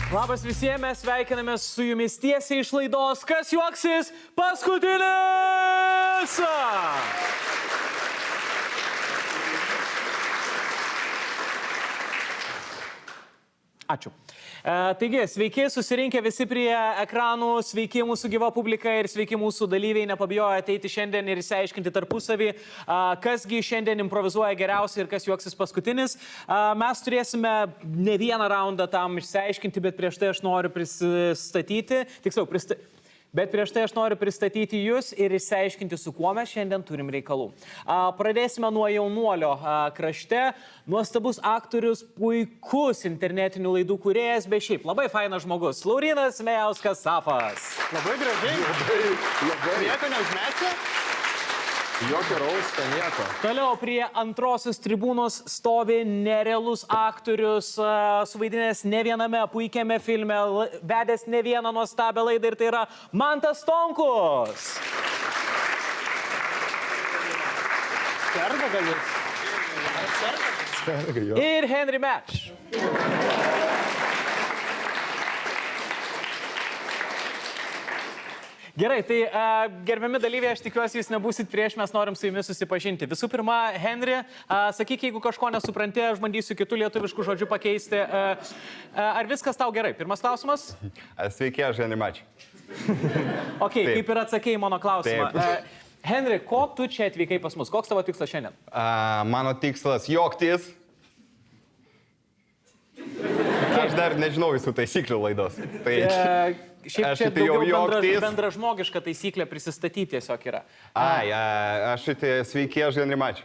Labas visiems, mes sveikinamės su jumis tiesiai iš laidos Kas juoksis paskutinis! Ačiū. Taigi, sveiki susirinkę visi prie ekranų, sveiki mūsų gyva publika ir sveiki mūsų dalyviai, nepabijojo ateiti šiandien ir išsiaiškinti tarpusavį, kasgi šiandien improvizuoja geriausiai ir kas juoksis paskutinis. Mes turėsime ne vieną raundą tam išsiaiškinti, bet prieš tai aš noriu pristatyti jūs ir išsiaiškinti, su kuo mes šiandien turim reikalų. Pradėsime nuo jaunuolio krašte. Nuostabus aktorius, puikus internetinių laidų kūrėjas, bei šiaip labai fainas žmogus. Laurynas Mejauskas Safas. Labai gražiai. Labai. Nieko neužmesti? Jokio rausto, nieko. Toliau prie antrosios tribūnos stovi nerealus aktorius, suvaidinęs ne viename puikiame filme, vedęs ne vieną nuostabią laidą ir tai yra Mantas Stonkus. Serga gal jis? Serga jo. Ir Henry Match. Gerai, tai gerbiami dalyviai, aš tikiuosi, jūs nebūsit prieš, mes norim su jumis susipažinti. Visų pirma, Henry, sakyk, jeigu kažko nesupranti, aš bandysiu kitų lietuviškų žodžių pakeisti. Ar viskas tau gerai? Pirmas klausimas? Sveiki, aš Henry Match. Ok, kaip ir atsakėjai mano klausimą. Henry, ko tu čia atvykai pas mus? Koks tavo tikslas šiandien? Mano tikslas juoktis. Aš dar nežinau visų taisyklių laidos. Šiaip čia daugiau bendražmogiška taisyklė prisistatyti tiesiog yra. Aš sveiki, aš Henry Match.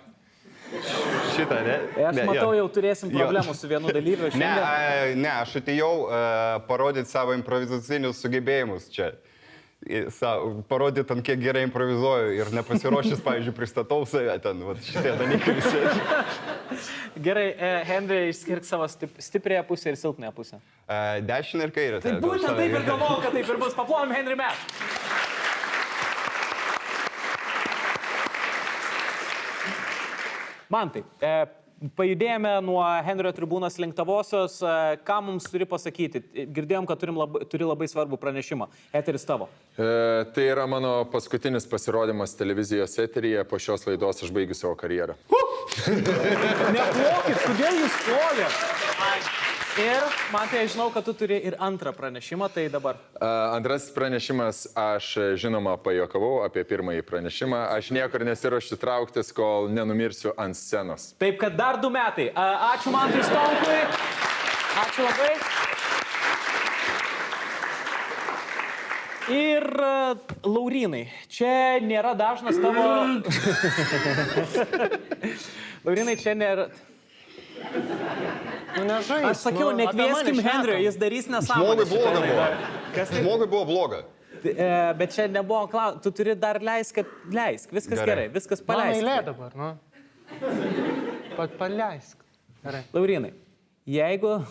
Šitą, ne? Aš matau, jau turėsim problemų su vienu dalyviu šiandien. Ne, aš atėjau parodyti savo improvizacinius sugebėjimus čia. Parodyti, ant kiek gerai improvizuoju ir nepasiruošęs, pavyzdžiui, pristatau save ten, šitie dalykai visi. Gerai, Henry, išskirk savo stipriąją pusę ir silpnąją pusę. Dešinę ir kairę. Tai būtent taip ir galvojau, kad taip ir bus. Paplojam Henry Match. Mantai, pajudėjome nuo Henrio tribūnos link tavosios. Ką mums turi pasakyti? Girdėjom, kad turi labai svarbų pranešimą. Eteris tavo. Tai yra mano paskutinis pasirodymas televizijos eteryje. Po šios laidos aš baigiu savo karjerą. Neplokit, kodėl jūs plojat? Ir, Mantai, aš žinau, kad tu turi ir antrą pranešimą, tai dabar. Antrasis pranešimas, aš žinoma pajuokavau apie pirmąjį pranešimą. Aš niekur nesiruošiu trauktis, kol nenumirsiu ant scenos. Taip, kad dar 2 metai. Ačiū Mantui Stonkui. Ačiū labai. Ir Laurynai, čia nėra dažnas tavo... Laurynai, čia nėra... Aš sakiau, nekvieskim Henrio, jis darys nesąmonę. Žmogui buvo bloga. Bet čia nebuvo klausimas. Tu turi dar leisk. Viskas gerai, viskas paleisk. Man eilė dabar, nu. Paleisk. Gerai. Laurynai, jeigu...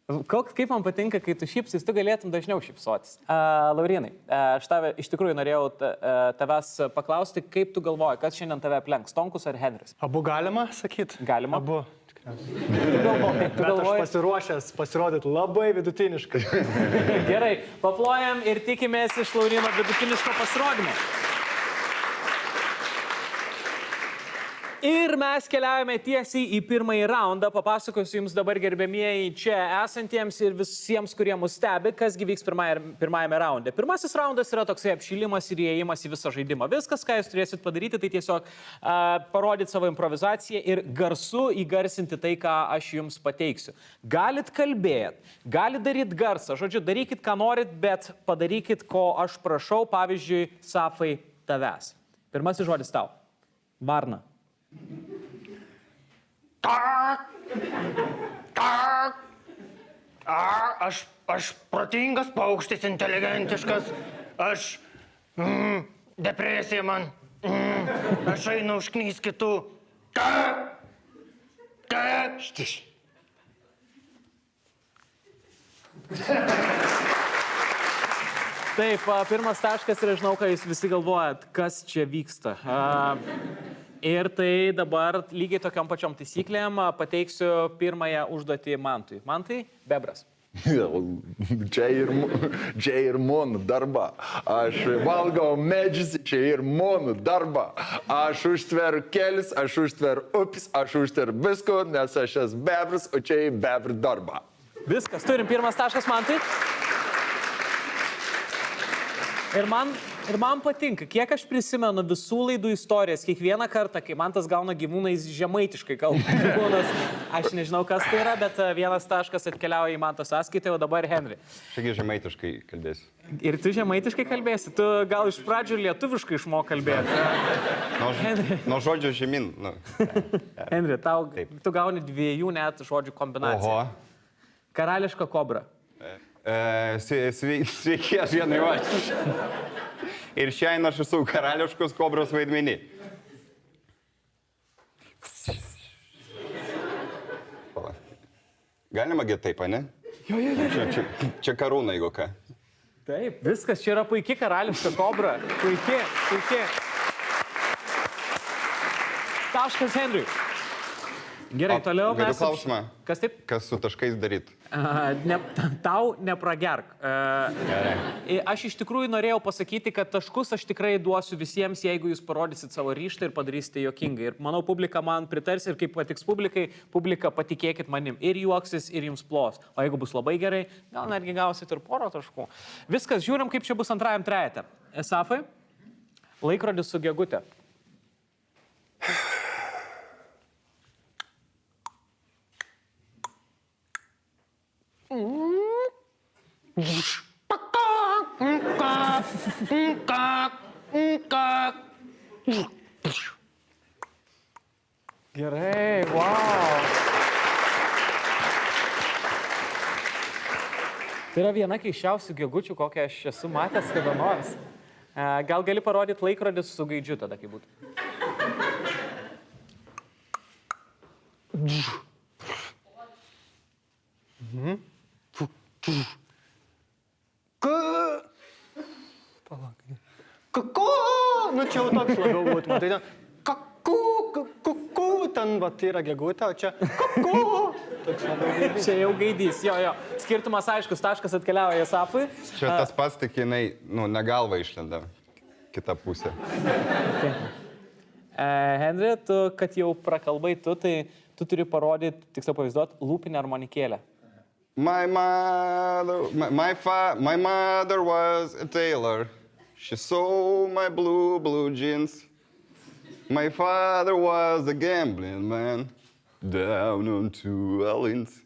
Kaip man patinka, kai tu šypsis, tu galėtum dažniau šypsotis. Laurynai, aš iš tikrųjų norėjau tavęs paklausti, kaip tu galvoji, kas šiandien tave aplenks, Stonkus ar Henris? Abu galima sakyti? Galima. Abu. Bet aš pasiruošęs pasirodyti labai vidutiniškai. Gerai, paplojam ir tikimės iš Lauryno vidutiniško pasirodymo. Ir mes keliaujame tiesiai į pirmąjį raundą. Papasakosiu jums dabar, gerbėmieji, čia esantiems ir visiems, kurie mus stebi, kasgi vyks pirmajame raunde. Pirmasis raundas yra toksai apšilimas ir įėjimas į visą žaidimą. Viskas, ką jūs turėsit padaryti, tai tiesiog parodyti savo improvizaciją ir garsu įgarsinti tai, ką aš jums pateiksiu. Galit kalbėti, galit daryti garsą. Žodžiu, darykit, ką norit, bet padarykit, ko aš prašau, pavyzdžiui, Safai, tavęs. Pirmasis žodis tau. Varna. Aš protingas paukštis, inteligentiškas. Aš... depresija man. Aš einu užknys kitų. Štiš. Taip, pirmas taškas ir aš žinau, ką jūs visi galvojat, kas čia vyksta. Ir tai dabar lygiai tokiam pačiom taisyklėm pateiksiu pirmąją užduotį Mantui. Mantai, bebras. Čia ir mano darba. Aš valgau medžius, čia ir mano darba. Aš užtveriu kelius, aš užtveriu upis, aš užtveriu visko, nes aš esu bebras, o čia ir bebrų darba. Viskas, turim pirmas taškas Mantai. Ir man patinka, kiek aš prisimenu visų laidų istorijas, kiekvieną kartą, kai man tas gauna gyvūnai žemaitiškai kalba gyvūnas, aš nežinau, kas tai yra, bet vienas taškas atkeliauja į Manto sąskaitą, o dabar Henry. Taigi žemaitiškai kalbėsiu. Ir tu žemaitiškai kalbėsi, tu gal iš pradžių lietuviškai išmok kalbėti. Nuo žodžio žemyn. Nu. Henry, tu gauni 2 net žodžių kombinaciją. Oho. Karališka kobra. Sveiki, aš vienai vačiu. Ir šiandien aš esu karališkos kobros vaidmenį. Galima gi taip, ne? Jo. Čia karūna, jeigu ką. Taip, viskas, čia yra puikiai karališka kobra. Puikiai. Taškas Henry. Gerai, toliau mes... Galiu klausimą. Kas taip? Kas su taškais daryt? Tau nepragerk. Aš iš tikrųjų norėjau pasakyti, kad taškus aš tikrai duosiu visiems, jeigu jūs parodysit savo ryžtą ir padarysite juokingai. Ir manau, publika man pritars ir kaip patiks publikai, publika patikėkit manim. Ir juoksis, ir jums plos. O jeigu bus labai gerai, gal netgi gausit ir porą taškų. Viskas, žiūrim, kaip čia bus antrajam trejete. Esafai, laikrodis su gegute. Gerai, wow. Tai yra viena keiščiausių gegučių, kokią aš esu matęs kada nors. Gal gali parodyti laikrodis su gaidžiu tada, kai būtų. Kaku! Nu čia jau toks labiau būtų, matai, ne? Kaku, ten va tai yra gegutė, o čia kaku! Toks labiau gaidys. Čia jau gaidys, jo. Skirtumas aiškus, taškas atkeliauja Esafui. Čia tas pats, tik jinai, ne galva išlenda. Kita pusė. Okay. Henry, tu, kad jau prakalbai tai tu turi parodyti, tiksliau pavaizduoti, lūpinę armonikėlę. My mother was a tailor. She sewed my blue jeans. My father was a gambling man. Down on 2 Orleans.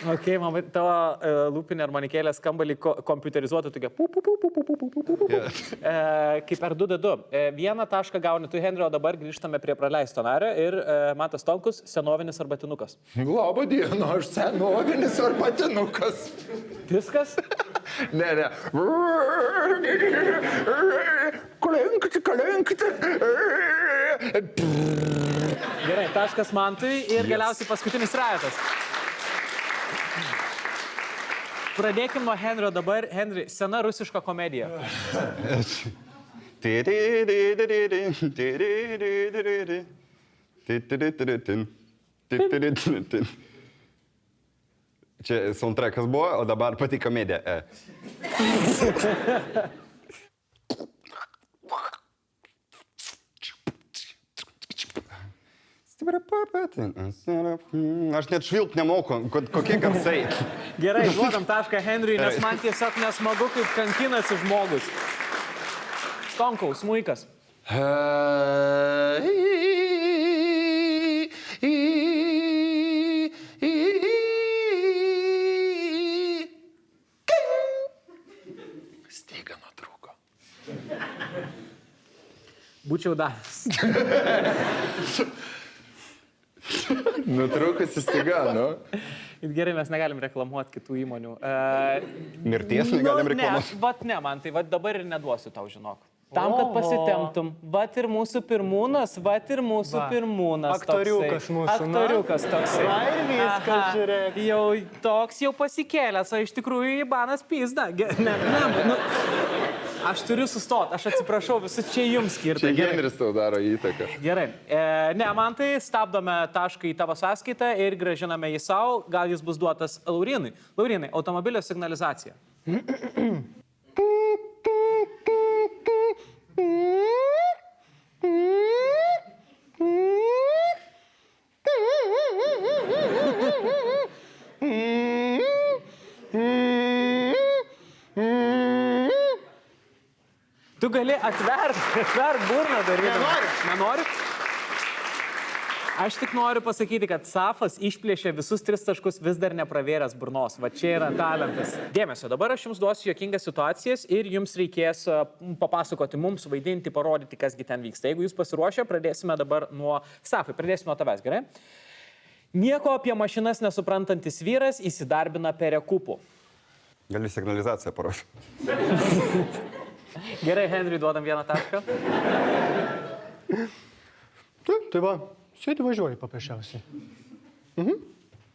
Ok, man tavo lūpinė armonikėlė skamba lyg kompiuterizuota tokia. Kaip per 2-2. Vieną tašką gauni tu, Henry, o dabar grįžtame prie praleisto nario ir Matas Tonkus, senovinis arbatinukas. Labą dieną, aš senovinis arbatinukas. Viskas? Ne. Kalinkti. Gerai, taškas Mantui ir galiausiai paskutinis rajetas. Pradėkim nuo Henrio dabar. Henry, sena rusiška komedija. Čia soundtrackas buvo, o dabar pati komedija. Aš net švilp nemoku, kokie garsai. Gerai, duodam tašką Henriui, nes man tiesiog nesmagu, kaip kankinasi žmogus. Stonkaus, smuikas. Styga nutrūko. Būčiau davęs. Nutrūkusi styga, nu. Gerai, mes negalim reklamuoti kitų įmonių. Mirties negalim reklamuoti. Ne, man tai dabar ir neduosiu tau, žinok. Tam, kad pasitemptum. Vat ir mūsų pirmūnas. Aktoriukas mūsų. Aktoriukas toksai. Va ir viskas, žiūrėk. Jau toks jau pasikėlęs, o iš tikrųjų Ibanas pizda. Aš turiu sustoti, aš atsiprašau, visus čia jums skirta. Čia Henris tau daro įtaką. Gerai. Ne, man tai stabdome tašką į tavo sąskaitą ir gražiname jį savo, gal jis bus duotas Laurinui. Laurinai, automobilio signalizacija. Tu gali atverk burną daryti. Nenori? Aš tik noriu pasakyti, kad Safas išplėšė visus 3 taškus vis dar nepravėręs burnos. Va čia yra talentas. Dėmesio, dabar aš jums duosiu juokingas situacijas ir jums reikės papasakoti mums, vaidinti, parodyti, kasgi ten vyksta. Jeigu jūs pasiruošę, pradėsime dabar nuo Safai, pradėsime nuo tavęs, gerai? Nieko apie mašinas nesuprantantis vyras įsidarbina Perekūpų. Gali signalizaciją paruošti. Gerai, Henriui duodam 1 tašką. Tai va, sėdi važiuoji paprasčiausiai.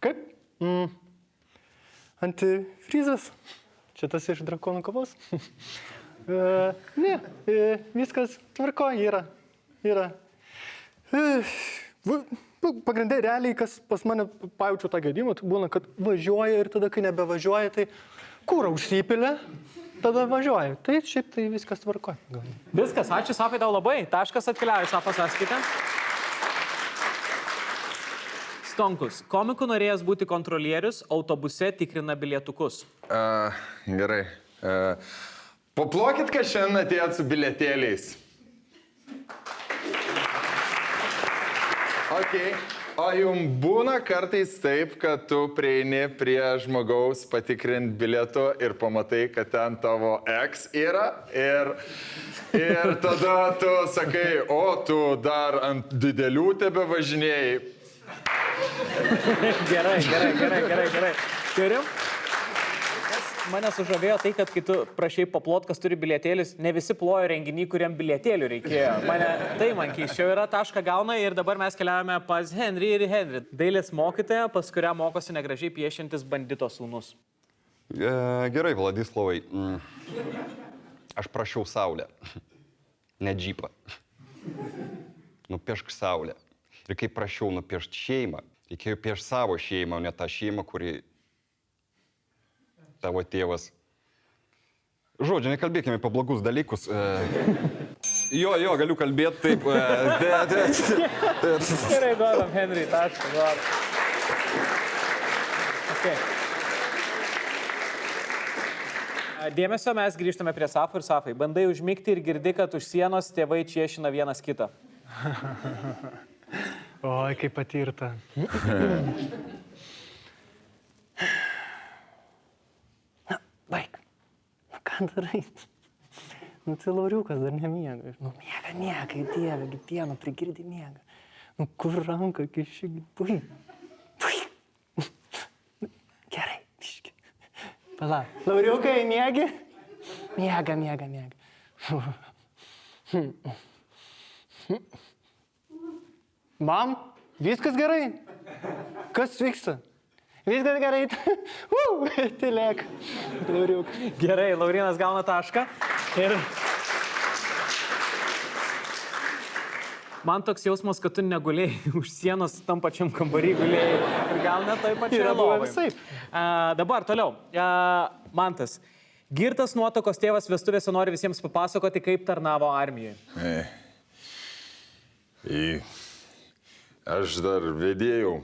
Kaip? Antifrizas. Čia tas iš drakonų kavos. Ne, viskas tvarko yra. Pagrindai realiai, kas pas mane pajaučiu tą gedimą, tai būna, kad važiuoja ir tada, kai nebevažiuoja, tai kūrą užsipilė, tada važiuoja. Tai šiaip tai viskas tvarko. Viskas, ačiū Safai tau labai. Taškas atkeliauja Safos sąskaitą. Stonkus. Komikų norėjęs būti kontrolierius, autobuse tikrina bilietukus. Gerai. Paplokit, kad šiandien atėjot su bilietėliais. Okay. O jums būna kartais taip, kad tu prieini prie žmogaus patikrint bilietų ir pamatai, kad ten tavo ex yra ir tada tu sakai, o tu dar ant didelių tebe važinėjai. Gerai. Turim? Mane sužavėjo tai, kad kai tu prašai paplot, kas turi bilietėlius, ne visi plojo renginį, kuriam bilietėlių reikėjo. Man keiščiau yra, tašką gauna ir dabar mes keliavame pas Henry ir Henry. Dailės mokytoja, pas kurią mokosi negražiai piešintis bandito sūnus. Gerai, Vladislavai. Aš prašiau saulę, ne džipą. Nupiešk saulę. Ir kai prašiau nupiešti šeimą, reikėjo piešti savo šeimą, o ne tą šeimą, kuri tavo tėvas. Žodžiu, nekalbėkime apie blogus dalykus. Jo, galiu kalbėti taip. Gerai, duodam, Henry, tašką, duodam. Okay. Dėmesio, mes grįžtame prie Safo ir Safai. Bandai užmigti ir girdi, kad už sienos tėvai čiešina vienas kitą. Oi, kaip patirta. Baik. Ką darai? Tai Lauriukas dar nemiega. Miega, kaip dieve, kaip pieno prigirdi miega. Kur ranką kiši? Pui. Gerai, biški. Pala. Lauriukai, miegi? Miega. Mam, viskas gerai? Kas vyksta? Viskas gerai. Tylėk. Lauriuk. Gerai, Laurinas gauna tašką. Ir man toks jausmas, kad tu negulėjai už sienos tam pačiam kambarį gulėjai. Ir gal net toj pačiai lovai. Dabar toliau. Mantas. Girtas nuotokos tėvas vestuvėse nori visiems papasakoti, kaip tarnavo armijoje. Aš dar vedėjau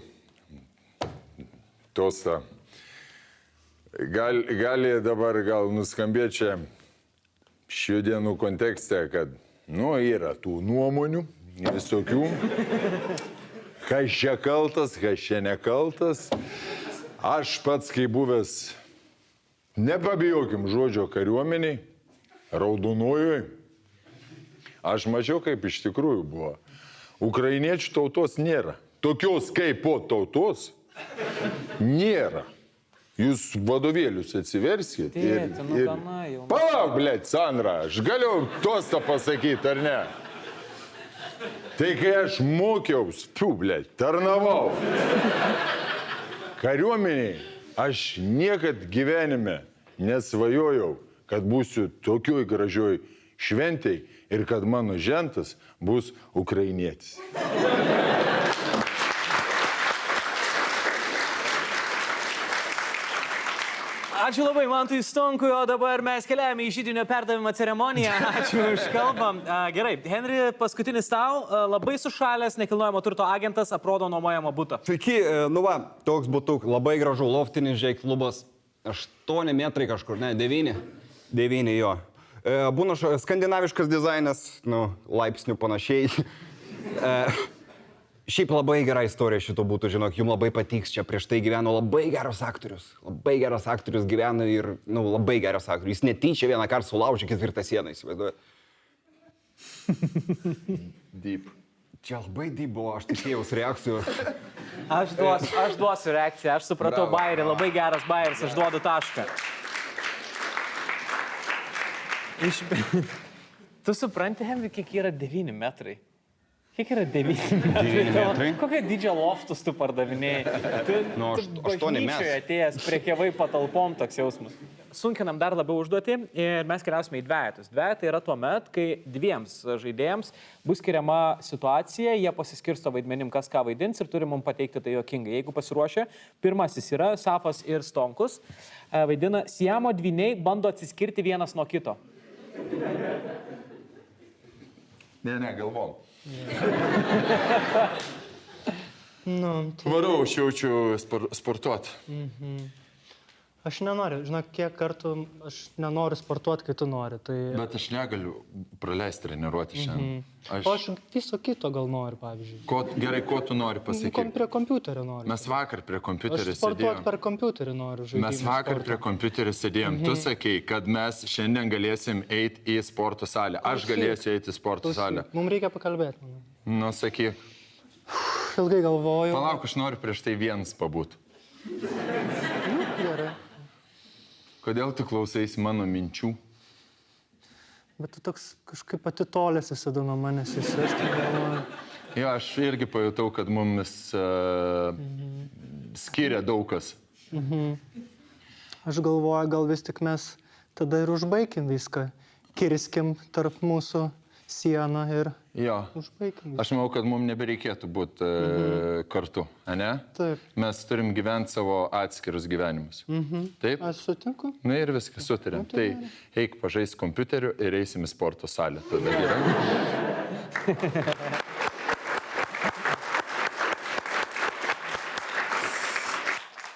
tostą. Gali dabar gal nuskambėti čia šių dienų kontekste, kad, yra tų nuomonių visokių. Kas čia kaltas, kas čia nekaltas. Aš pats, kai buvęs, nepabijokim žodžio kariuomeniai, raudonojoje, aš mačiau, kaip iš tikrųjų buvo. Ukrainiečių tautos nėra. Tokios kaip po tautos nėra. Jūs vadovėlius atsiverskit. Tėti, gana jau. Palauk, blėt, Sandra, aš galiu tostą pasakyti, ar ne? Tai kai aš mokiaus, blėt, tarnavau. Kariuomeniai, aš niekad gyvenime nesvajojau, kad būsiu tokioj gražioj šventėj ir kad mano žentas bus ukrainietis. Ačiū labai Mantui Stonkui, o dabar mes keliavame į židinio perdavimo ceremoniją. Ačiū už kalbą. Gerai, Henri, paskutinis tau. Labai sušalęs nekilnojamo turto agentas aprodo nuomojamą butą. Sveiki, nu va, toks būtų labai gražu, loftinis klubas. 8 metrai kažkur, ne, 9. 9 jo. Būna skandinaviškas dizainas, nu, laipsnių panašiai. Šiaip labai gera istorija šito būtų, žinok, jums labai patiks, čia prieš tai gyveno labai geras aktorius. Labai geras aktorius gyveno ir, nu, labai geras aktorius. Jis netyčia vieną kartą sulaužė 4 sieną, įsivaizduoju. Deep. Čia labai deep buvo, aš tikėjausi reakcijų. Aš duosiu reakciją, aš supratau bairį, labai geras bairis, aš duodu tašką. Tu supranti, Henri, kiek yra 9 metrai? Kiek yra 9 metrai? Kokią didžią loftus tu pardavinėjai? Nu, 8 bažnyčioje atėjęs prekiavai patalpom, toks jausmas. Sunkinam dar labiau užduoti ir mes keliausime į dvejetus. Dvejetai yra tuo met, kai 2 žaidėjams bus skiriama situacija, jie pasiskirsto vaidmenim, kas ką vaidins ir turi mums pateikti tai juokingai. Jeigu pasiruošę, pirmasis yra Safas ir Stonkus, vaidina Siamo dvyniai, bando atsiskirti vienas nuo kito. Ne, galvom. Nu, Varau, aš jaučiu sportuoti. aš nenoriu, žinok, kiek kartų aš nenoriu sportuoti, kai tu nori. Tai... Bet aš negaliu praleisti treniruoti šiandien. O aš viso kito gal noriu, pavyzdžiui. Gerai, ko tu nori pasakyti? Prie kompiuterio noriu. Mes vakar prie kompiuterio Aš sportuoti sėdėjom. per kompiuterį noriu žaisti. Mes vakar prie kompiuterio sėdėjom. Tu sakei, kad mes šiandien galėsim eiti į sporto salę. Aš galėsiu eiti į sporto salę. Mums reikia pakalbėti, manau. Nu, sakyk. Ilgai galvoju. Palauk, aš noriu prieš tai vienas pabūt. Gerai. Kodėl tu klausaisi mano minčių? Bet tu toks kažkaip atitolęs esi nuo manęs, aš tai galvoju. Jo, aš irgi pajutau, kad mumis skiria daug kas. Aš galvoju, gal vis tik mes tada ir užbaigim viską. Kirskim tarp mūsų sieną ir Jo. užbaigim. Aš manau, kad mums nebereikėtų būti kartu, ne? Taip. Mes turim gyventi savo atskirus gyvenimus. Taip? Aš sutinku. Na ir viską sutarėm. Tai eik pažaisti kompiuteriu ir eisim į sporto salę. Tada gerai.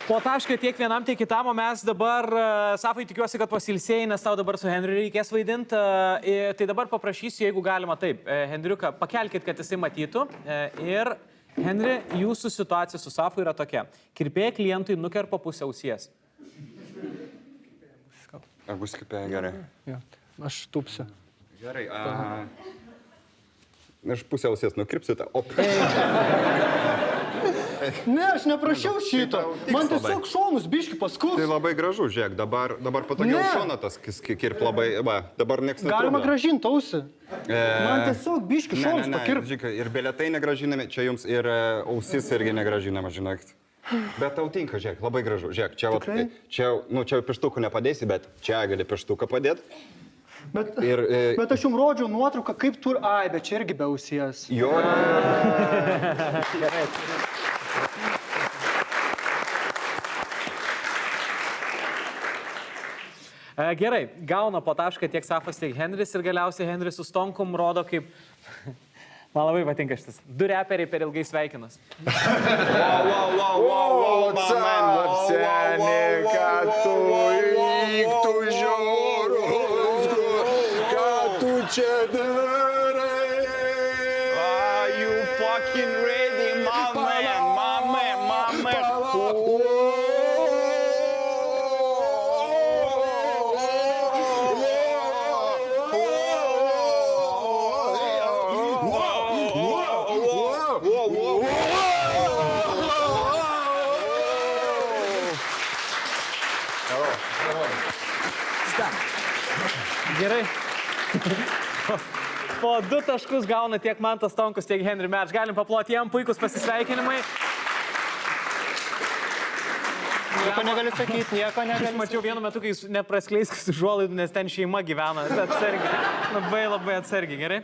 Po tašką tiek vienam, tiek kitam, o mes dabar, Safai, tikiuosi, kad pasilsėjai, nes tau dabar su Henriu reikės vaidinti. Tai dabar paprašysiu, jeigu galima taip, Henriuką, pakelkit, kad jisai matytų. Ir, Henri, jūsų situacija su Safu yra tokia. Kirpėja klientui nukerpa pusę ausies. Ar bus kaip gerai? Jo, aš tupsiu. Gerai, aš pusę ausies nukirpsiu tą. Op. Ne, aš neprašiau šito. tiks Man labai. tiesiog šonus biški paskus. Tai labai gražu, žiūrėk, dabar patogiau Ne. šoną tas kirp labai, va, dabar nieks netrukdo. Galima gražinti ausį. Man tiesiog biški šonus pakirp. Žiūrėk, ir bilietai negražinami, čia jums ir ausis irgi negražinama, žinok. Bet tau tinka, žiūrėk, labai gražu. Žiūrėk, čia, Tikrai? čia pieštukų nepadėsi, bet čia gali pieštuką padėti. Bet, Ir, bet aš jums rodžiau nuotrauką, kaip tu... Ai, bet čia irgi be ausies. Jo, Gerai. Gerai, gauna po tašką tiek Safas, tiek Henris ir galiausiai Henris su Stonkum rodo kaip... Man labai patinka šitas. 2 reperiai per ilgai sveikinas. Čia darai? Are you fucking ready, my man? Gerai. Po 2 taškus gauna tiek Mantas Stonkus, tiek Henri Merč. Galim paploti jam, puikus pasisveikinimai. Nieko negali sakyti, nieko Aš negali. mačiau vienu metu, kai jūs nepraskleiskis užuolaidų, nes ten šeima gyvena. Atsargiai. Labai atsargiai, gerai?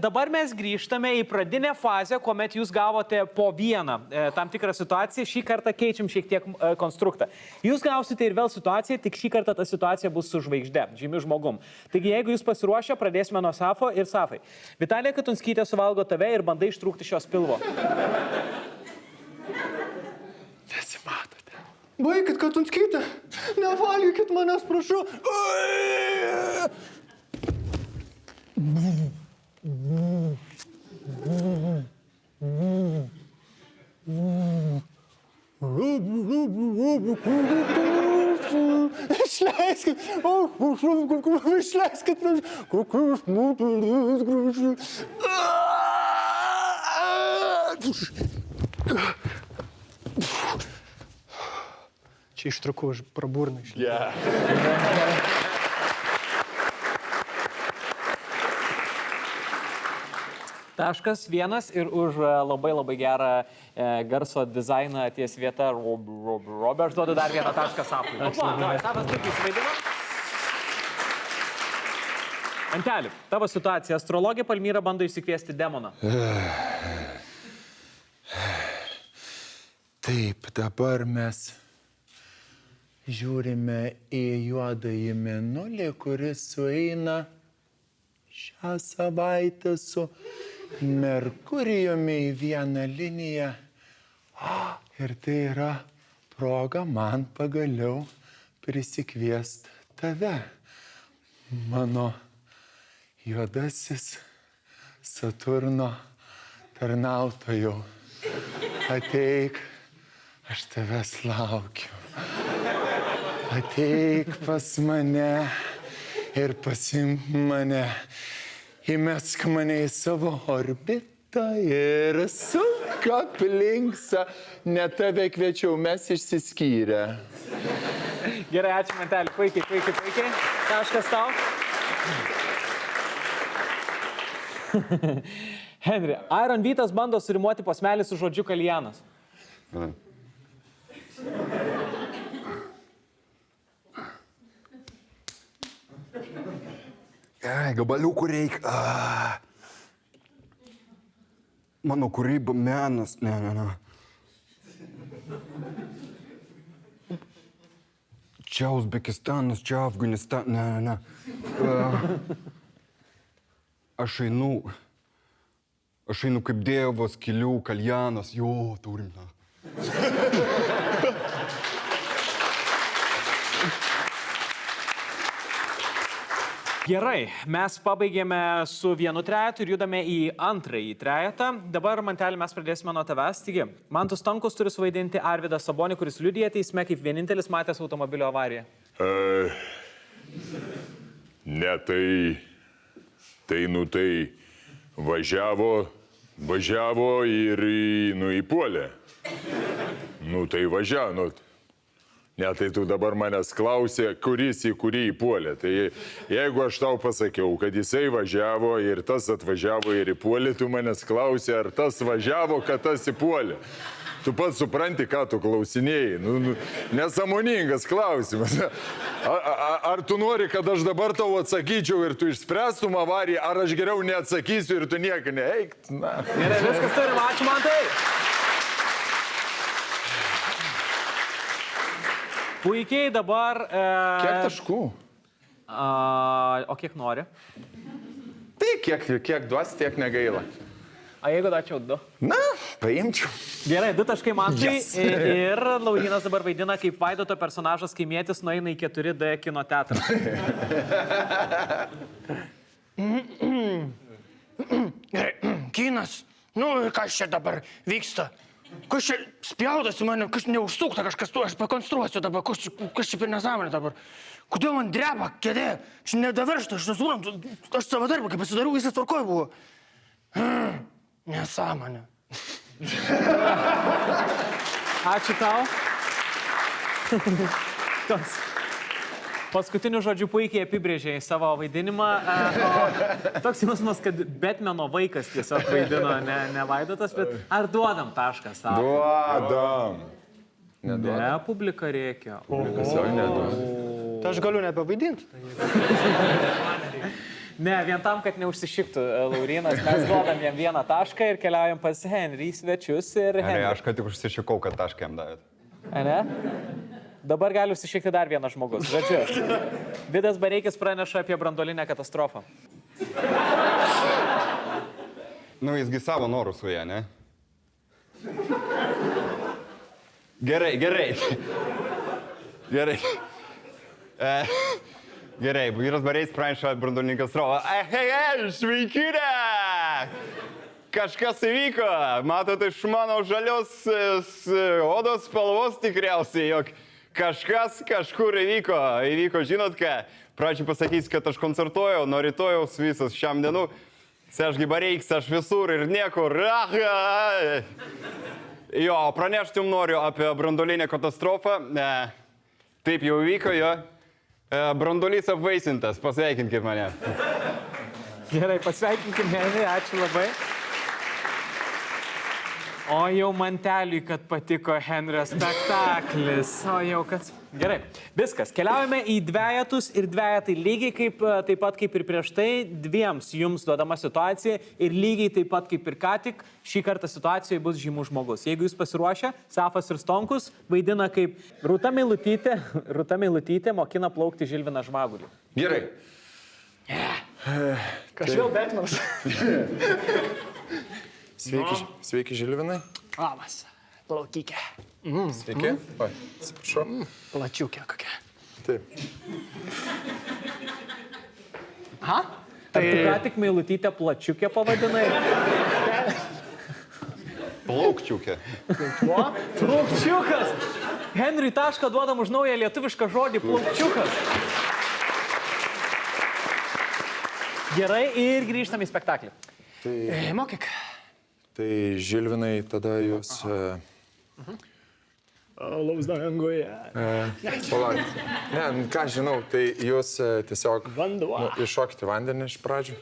Dabar mes grįžtame į pradinę fazę, kuomet jūs gavote po vieną tam tikrą situaciją. Šį kartą keičiam šiek tiek konstruktą. Jūs gausite ir vėl situaciją, tik šį kartą ta situacija bus su žvaigžde, žymiu žmogum. Taigi, jeigu jūs pasiruošę, pradėsime nuo Safo ir Safai. Vitalija Katunskytė suvalgo tave ir bandai ištrūkti šios pilvo. Nesimatote. Baikit, Katunskytė. Nevalgykit manęs, prašau. Išleiskit, išleiskit, kokius mūtų gražių. Čia ištrukau, aš praburnai. Taškas vienas ir už labai gerą garso dizainą ties vieta Robė. Aš duodu dar vieną tašką Safui. Safas taip įsivaidino. Anteli, tavo situacija. Astrologė Palmyra bando išsikviesti demoną. Taip, dabar mes žiūrime į juodąjį mėnulį, kuris sueina šią savaitę su Merkurijumi į vieną liniją. Ir tai yra proga man pagaliau prisikviesti tave, mano juodasis Saturno tarnautojau. Ateik, aš tavęs laukiu. Ateik pas mane ir pasimk mane. Įmesk mane į savo orbitą ir suk aplinksą. Ne tave kviečiau, mes išsiskyrę. Gerai, ačiū, Mantelį. Puikiai. Taškas tau. Henry, Iron Vytas bando surimuoti posmelį su žodžiu kaljanas. Gabaliukų reikia. Mano kūryba, menas. Ne. Čia Uzbekistanas, čia Afganistanas. Ne. Aš einu kaip dievas, kilių, kaljanas. Jo, turim. Gerai, mes pabaigėme su vienu trejetu ir judame į antrąjį trejetą. Dabar, Mantelį, mes pradėsime nuo tavęs. Taigi, Mantas Stankus turi suvaidinti Arvydą Sabonį, kuris liudija teisme kaip vienintelis matęs automobilio avariją. Ne, tai važiavo ir įpuolė. Tai važiavo. Ne, tai tu dabar manęs klausė, kuris į kurį įpuolė. Tai jeigu aš tau pasakiau, kad jisai važiavo ir tas atvažiavo ir įpuolė, tu manęs klausė, ar tas važiavo, kad tas įpuolė. Tu pats supranti, ką tu klausinėjai. Nesąmoningas klausimas. Ar tu nori, kad aš dabar tau atsakyčiau ir tu išspręstum avariją, ar aš geriau neatsakysiu ir tu nieko neeik? Gerai, viskas turim, ačiū Mantai. Puikiai dabar... Kiek taškų? O kiek nori? Tai kiek duos, tiek negaila. O jeigu dačiau 2? Na, paimčiau. Gerai, 2 taškai Mantui. Yes. Ir Laurynas dabar vaidina kaip Vaidoto personažas, kai Mėtis nueina į 4D kino teatrą. Gerai, kinas. Kas čia dabar vyksta? Kas čia spjaudasi mane, kas neužsukta kažkas tu, aš pakonstruosiu dabar, kas čia per nesąmonė dabar. Kodėl man dreba kėdė? Čia nedaviršta, aš nesūnam, aš savo darbą, kai pasidariau, visas tvarkoj buvo. Nesąmonė. Ačiū tau. Paskutiniu žodžiu puikiai apibrėžė savo vaidinimą. Toks jausmas, kad Batmano vaikas tiesiog vaidino, ne Vaidotas, bet ar duodam tašką savo? Duodam. Neduoda. Ne, publika reikia. Tiesiog neduoda. Tai aš galiu nebevaidinti. Ne, vien tam, kad neužsišiktų Laurinas, mes duodam jam vieną tašką ir keliaujam pas Henry į svečius ir Gerai, Henry. aš ką tik užsišikau, kad tašką jam davėt. Ne? Dabar gali užsišikti dar vienas žmogus. Žodžiu, Vidas Bareikis praneša apie branduolinę katastrofą. Nu, jisgi savo norų su ją, ne? Gerai. Gerai, vyras Bareikis praneša branduolinę katastrofą. Sveikine! Kažkas įvyko. Matot, iš mano žalios odos spalvos tikriausiai, jog kažkas kažkur įvyko. Įvyko, žinot ką? Pradžiai pasakysiu, kad aš koncertuoju, nuo rytojaus visas šiam dienu. Sežgi Bareiks, aš visur ir niekur. Jo, pranešti jums noriu apie branduolinę katastrofą. Taip jau įvyko, jo. Branduolys apvaisintas, pasveikinkit mane. Gerai, pasveikinkim Henry, ačiū labai. O jau manteliui, kad patiko Henrio spektaklis. O jau kad... Gerai, viskas. Keliaujame į dvejetus ir dvejetai lygiai taip pat kaip ir prieš tai, dviems jums duodama situacija ir lygiai taip pat kaip ir ką tik, šį kartą situacijoje bus žymus žmogus. Jeigu jūs pasiruošę, Safas ir Stonkus vaidina kaip Rūta Meilutytė mokina plaukti Žilviną Žmagulį. Gerai. Kažvėl Betmanas. Sveiki, Žilvinai. Labas. Plaukikė. Sveiki. O, atsiprašau. Plačiukė kokia. Taip. Aha. Tai ką tik Meilutytę plačiukė pavadinai? Plaukčiukė. Plaukčiukas. Henry tašką duodam už naują lietuvišką žodį plaukčiukas. Gerai, ir grįžtam į spektaklį. Mokyk. Tai Žilvinai, tada jūs... Alaus dangoje. Palauk. Ne, ką žinau, tai jūs tiesiog... Vanduo. Iššokite vandenį iš pradžių.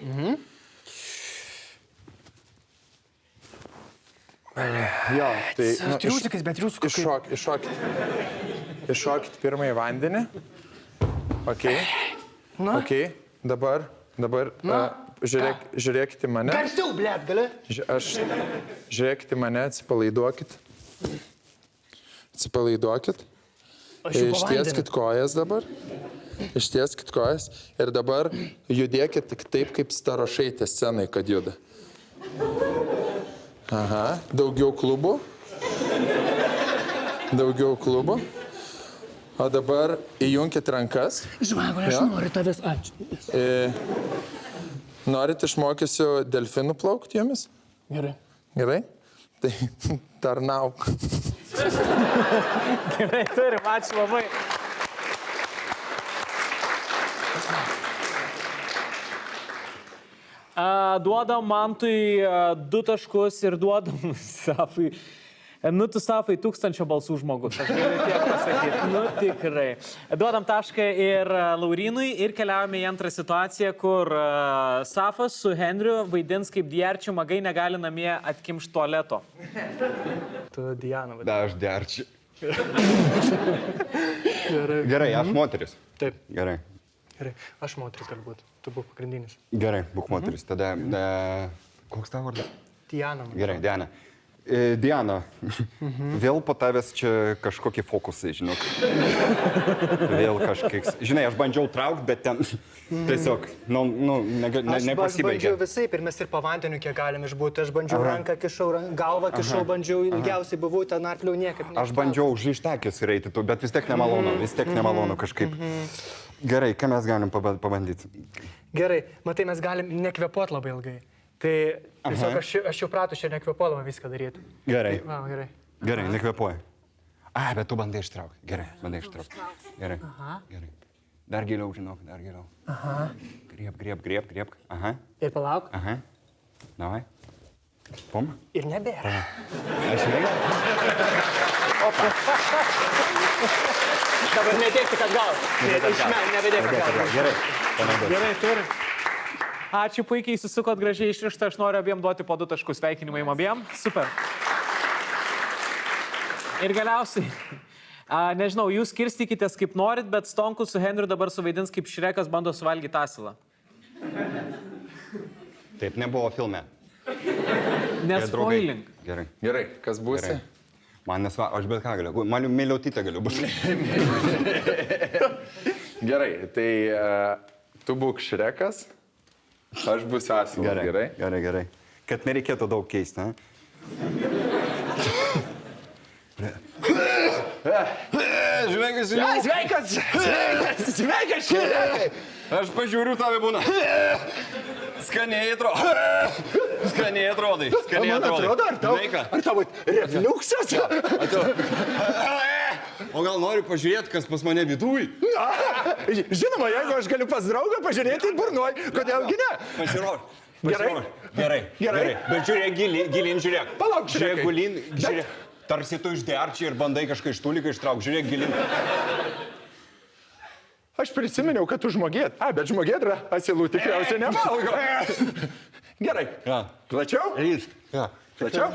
Jo, tai... Triusikais, bet triusikų kaip... Iššokite pirmąjį vandenį. Ok. Na? Ok. Dabar žiūrėkite mane. Garsiau, blėt, gali? Žiūrėkite mane, atsipalaiduokit. Ištieskit kojas dabar. Ištieskit kojas. Ir dabar judėkit tik taip, kaip starošaitė scenai, kad juda. Aha. Daugiau klubų. O dabar įjunkit rankas. Žmagulė, aš noriu tavęs. Ačiū. Norit išmokysiu delfinų plaukti jomis? Gerai. Gerai? Tai tarnauk. Gerai, turim, ačiū labai. Duodam Mantui 2 taškus ir duodam Safai. Nu, tu Safai 1000 balsų žmogus, aš galiu tiek pasakyti. Nu, tikrai. Duodam tašką ir Laurinui ir keliaujame į antrą situaciją, kur Safas su Henriu vaidins kaip Dierčių magai negali namie atkimšti tualeto. Tu Diana vadinasi. Da, aš derčiu. Gerai, aš moteris. Taip. Gerai. Gerai. Aš moteris galbūt. Tu būk pagrindinis. Gerai, būk moteris. Tada... Koks tavo vardas? Diana. Gerai, Diana. Diana, vėl po tavęs čia kažkokie fokusai, žinok. Vėl kažkiek... Žinai, aš bandžiau traukti, bet ten tiesiog, nepasibaigė. Aš bandžiau visai, ir mes ir po vandeniu kiek galim išbūti. Aš bandžiau ranką kišau, galvą kišau, bandžiau, ilgiausiai buvau, ten arkliau niekaip. Aš bandžiau užrištekis reiti, bet vis tiek nemalonu kažkaip. Gerai, ką mes galim pabandyti? Gerai, matai, mes galim nekvepuoti labai ilgai. Tai tiesiog aš jau pratu čia nekvepuodama viską daryti. Gerai. Va, gerai. Gerai, nekvepuoji. Bet tu bandai ištraukti. Gerai, bandai ištraukti. Gerai. Gerai. Dar giliau, žinok, dar giliau. Grieb. Aha. Ir palauk. Aha. Davai. Pum. Ir nebėra. Aš žinai. Opa. Dabar nedėkti, kad gal. Nebedėkti, kad gal. Gerai. Gerai, turim. Ačiū, puikiai įsisukot, gražiai išrišta, aš noriu abiem duoti po 2 taškus. Sveikinimai abiem. Super. Ir galiausiai, nežinau, jūs skirstykitės kaip norit, bet Stonkus su Henriu dabar suvaidins, kaip Šrekas bando suvalgyti asilą. Taip nebuvo filme. Nespoilink. Gerai. Gerai, kas būsi? Gerai. Man nesvarbu, aš bet ką galiu. Man Miliautytė galiu būti. Gerai, tai tu būk Šrekas, aš būsiu asilas. Gerai. Kad nereikėtų daug keisti, ne? Žveikas, Šrekai! Aš pažiūriu, tave būna. Skaniai atrodai. Ar tavo refliuksas? O gal nori pažiūrėti, kas pas mane viduj? Žinoma, jeigu aš galiu pas draugą pažiūrėti burnuoj, kodėlgi ne? Pasirodo. Gerai. Bet žiūrėk, gilin žiūrėk. Palauk, žiūrėk, Šrekai. gilin, žiūrėk. Tarsi tu išderčiai ir bandai kažką iš tuliką ištrauk. Žiūrėk, gilin. Aš prisiminiau, kad tu žmogėt. Bet žmogėdra asilų tikriausiai nevalgo. Gerai. Ja. Plačiau? Plačiau?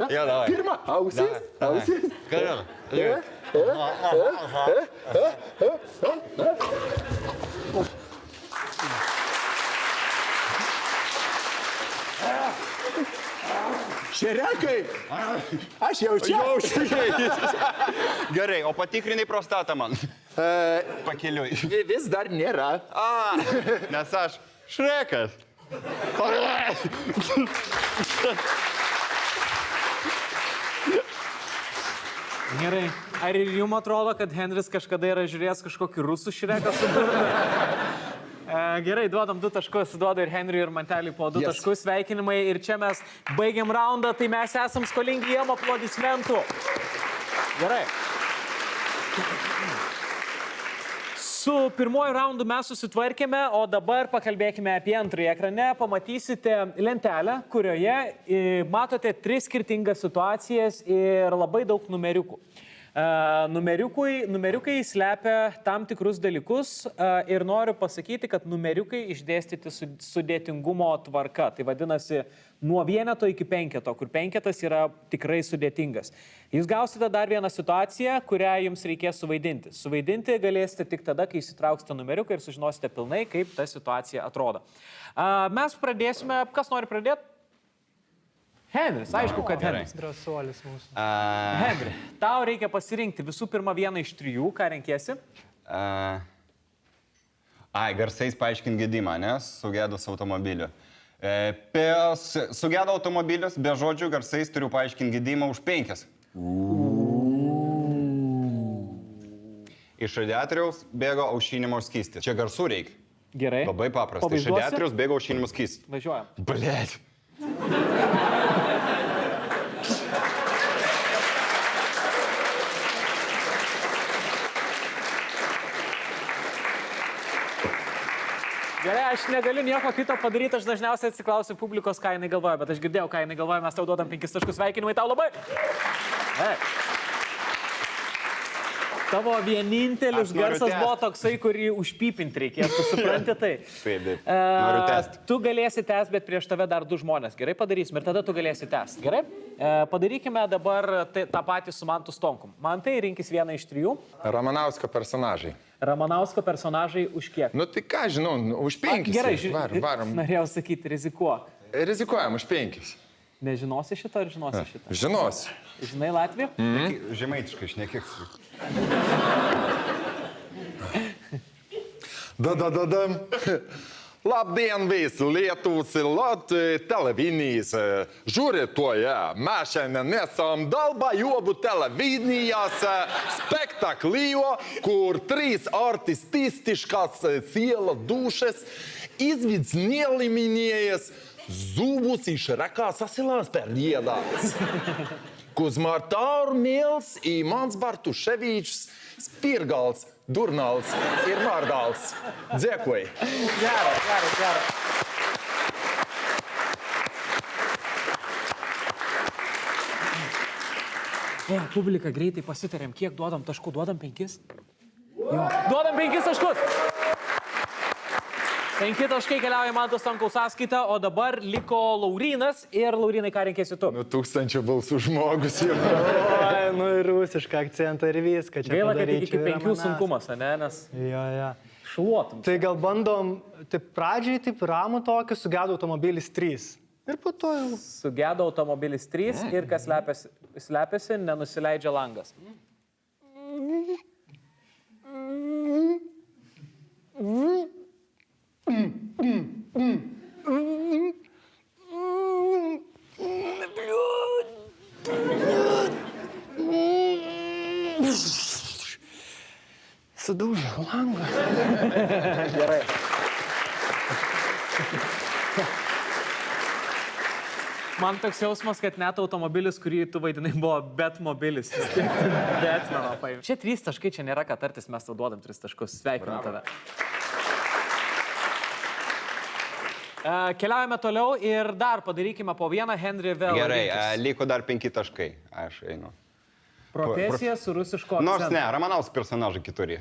Ja, davai. Pirma, ausis. Šrekai, aš jaučiu. Gerai, o patikrinai prostatą man. Pakeliui. Vis dar nėra. Nes aš Šrekas. Gerai. Ar ir jums atrodo, kad Henris kažkada yra žiūrėjęs kažkokį rusų Šreką su burnu? Gerai, duodam 2 taškus, duodu ir Henriui, ir Manteliui po 2 taškus, sveikinimai. Ir čia mes baigiam raundą, tai mes esam skolingi jiem aplodismentų. Gerai. Su pirmoju raundu mes susitvarkėme, o dabar pakalbėkime apie antrąjį ekrane. Pamatysite lentelę, kurioje matote 3 skirtingas situacijas ir labai daug numeriukų. Numeriukai slepia tam tikrus dalykus ir noriu pasakyti, kad numeriukai išdėstyti sudėtingumo tvarka. Tai vadinasi nuo 1 iki 5, kur 5 yra tikrai sudėtingas. Jūs gausite dar vieną situaciją, kurią jums reikės suvaidinti. Suvaidinti galėsite tik tada, kai įsitrauksite numeriuką ir sužinosite pilnai, kaip ta situacija atrodo. Mes pradėsime, kas nori pradėti? Henris, aišku, kad Henris. Drąsuolis mūsų. Henri, tau reikia pasirinkti visų pirma vieną iš 3, ką renkėsi? Garsais paaiškint gedimą, nes sugedus automobiliu. Sugedo automobilius, be žodžių garsais turiu paaiškinti gedimą už 5. Iš radiatoriaus bėgo aušinimo skystis. Čia garsų reikia. Gerai. Labai paprasta. Iš radiatoriaus bėgo aušinimo skystis. Važiuojam. Blėt. Gerai, aš negaliu nieko kito padaryti, aš dažniausiai atsiklausiu publikos, ką jinai galvoja, bet aš girdėjau, ką jinai galvoja, mes tau duodam 5 taškus, sveikinimai tau labai. Tavo vienintelis garsas buvo toksai, kurį užpypinti reikės, tu supranti tai. Taip. Noriu tęsti. Tu galėsi tęsti, bet prieš tave dar 2 žmonės. Gerai, padarysim ir tada tu galėsi tęsti. Gerai? Padarykime dabar tą patį su Mantu Stonkum. Mantai, rinkis vieną iš 3. Ramanausko personažai. Ramanausko personažai už kiek? Nu tai ką, žinau, už 5. Gerai, Varom. norėjau sakyti, rizikuok. Rizikuojam už 5. Nežinosi šito ar žinosi šitą? Žinosi. Žinai Latviją? Žemaitiškai šnekėk. Dadadadam. Labdien visi Lietuvos ir Latvijos televinijas žiūrėtoje. Mes šiandien esam Dalbajobu televizijos spektaklyje, kur 3 artistiškas sielas dušas izvids neliminėjas zubus iš Rekas asilās per liedās. Kuzmar Taurmils i Mans Bartuševičs, Spirgals, Durnals ir Mardals. Dzēkoj. Gerai. Publika, greitai pasitarėm, kiek duodam taškų, duodam 5? Jo. Duodam 5 taškus. 5 taškai keliauja Manto Stankaus sąskaitą, o dabar liko Laurynas. Ir Laurynai, ką reikėsi tu? 1000 balsų žmogus jau. Oi, nu ir rusišką akcentą ir viską. Čia Gaila, kad padaryčiau, iki yra 5 manęs. sunkumas, ne? Nes Jo. šluotum. Tai gal bandom, taip pradžiai, taip ramų tokį, sugedo automobilis 3. Ir po to jau. Sugedo automobilis 3 ir kas slepiasi, nenusileidžia langas. Sudaužiau langą. Gerai. Man toks jausmas, kad net automobilis, kurį tu vaidinai, buvo Betmobilis. Betmeno paėmė. Čia 3 taškai, čia nėra ką tartis, mes tau duodam 3 taškus. Sveikinu tave. Keliaujame toliau ir dar padarykime po vieną Henry vėl. Gerai, rinktis. liko dar 5 taškai. Aš einu. Profesija su rusišku akcentu. Nors ne, Ramanaus personažai kituri.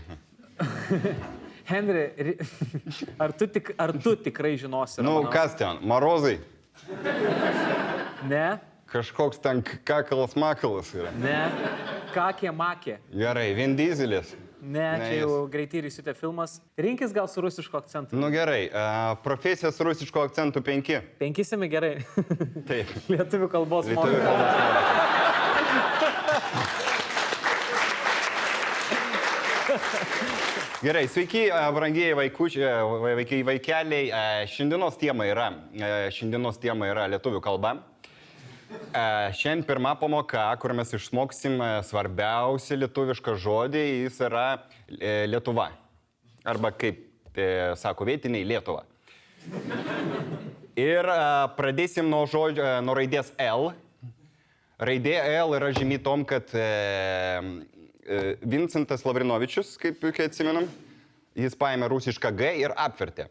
Henry, ar tu tikrai žinosi? Nu, Ramanauską? kas ten? Marozai? Ne, Kažkoks ten kakalas makalas yra. ne. Kakė makė. Gerai, Vin Dieselis. Ne, Ne, čia jau greitai įsitė filmas. Rinkis gal su rusišku akcentu. Nu gerai, profesija su rusišku akcentu 5. 5 gerai. Taip. Lietuvių kalbos Lietuvių mokytojas. kalbos. Gerai, sveiki, brangieji vaikeliai. Šiandienos tema yra lietuvių kalba. Šiandien pirma pamoka, kur mes išmoksim svarbiausią lietuvišką žodį, jis yra Lietuva. Arba kaip sako vietiniai, Lietuva. Ir pradėsim nuo raidės L. Raidė L yra žymi tom, kad Vincentas Lavrinovičius, kaip atsimenam, jis paėmė rusišką G ir apvertė.